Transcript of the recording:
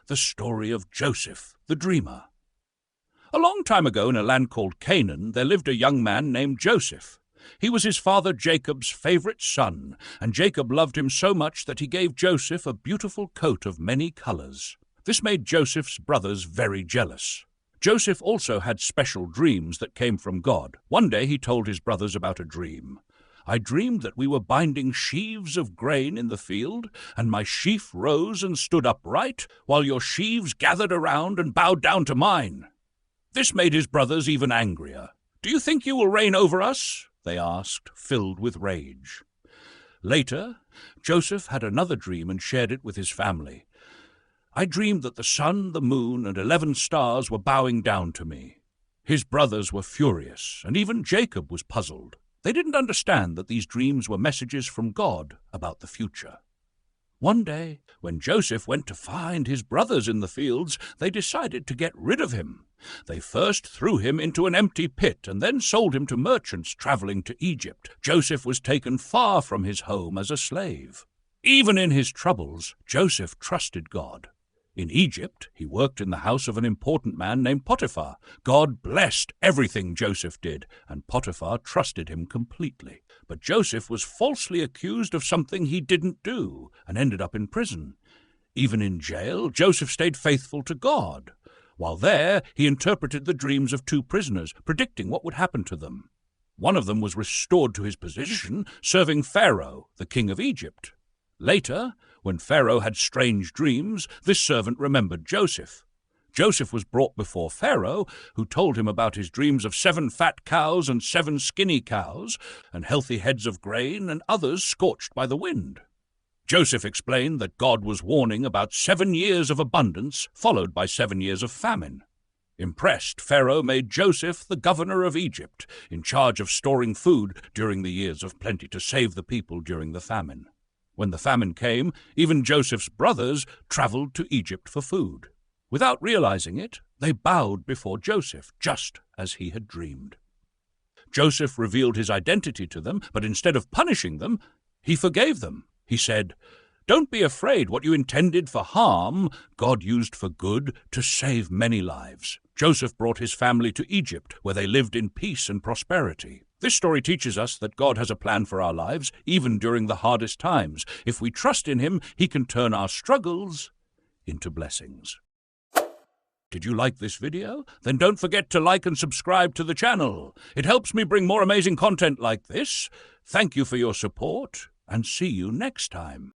the story of Joseph, the dreamer. A long time ago in a land called Canaan, there lived a young man named Joseph. He was his father Jacob's favorite son, and Jacob loved him so much that he gave Joseph a beautiful coat of many colors. This made Joseph's brothers very jealous. Joseph also had special dreams that came from God. One day he told his brothers about a dream. "I dreamed that we were binding sheaves of grain in the field, and my sheaf rose and stood upright, while your sheaves gathered around and bowed down to mine." This made his brothers even angrier. "Do you think you will reign over us?" they asked, filled with rage. Later, Joseph had another dream and shared it with his family. "I dreamed that the sun, the moon, and 11 stars were bowing down to me." His brothers were furious, and even Jacob was puzzled. They didn't understand that these dreams were messages from God about the future. One day, when Joseph went to find his brothers in the fields, they decided to get rid of him. They first threw him into an empty pit and then sold him to merchants traveling to Egypt. Joseph was taken far from his home as a slave. Even in his troubles, Joseph trusted God. In Egypt, he worked in the house of an important man named Potiphar. God blessed everything Joseph did, and Potiphar trusted him completely. But Joseph was falsely accused of something he didn't do and ended up in prison. Even in jail, Joseph stayed faithful to God. While there, he interpreted the dreams of 2 prisoners, predicting what would happen to them. One of them was restored to his position, serving Pharaoh, the king of Egypt. Later, when Pharaoh had strange dreams, this servant remembered Joseph. Joseph was brought before Pharaoh, who told him about his dreams of 7 fat cows and 7 skinny cows, and healthy heads of grain and others scorched by the wind. Joseph explained that God was warning about 7 years of abundance, followed by 7 years of famine. Impressed, Pharaoh made Joseph the governor of Egypt, in charge of storing food during the years of plenty to save the people during the famine. When the famine came, even Joseph's brothers traveled to Egypt for food. Without realizing it, they bowed before Joseph, just as he had dreamed. Joseph revealed his identity to them, but instead of punishing them, he forgave them. He said, "Don't be afraid. What you intended for harm, God used for good to save many lives." Joseph brought his family to Egypt, where they lived in peace and prosperity. This story teaches us that God has a plan for our lives, even during the hardest times. If we trust in Him, He can turn our struggles into blessings. Did you like this video? Then don't forget to like and subscribe to the channel. It helps me bring more amazing content like this. Thank you for your support, and see you next time.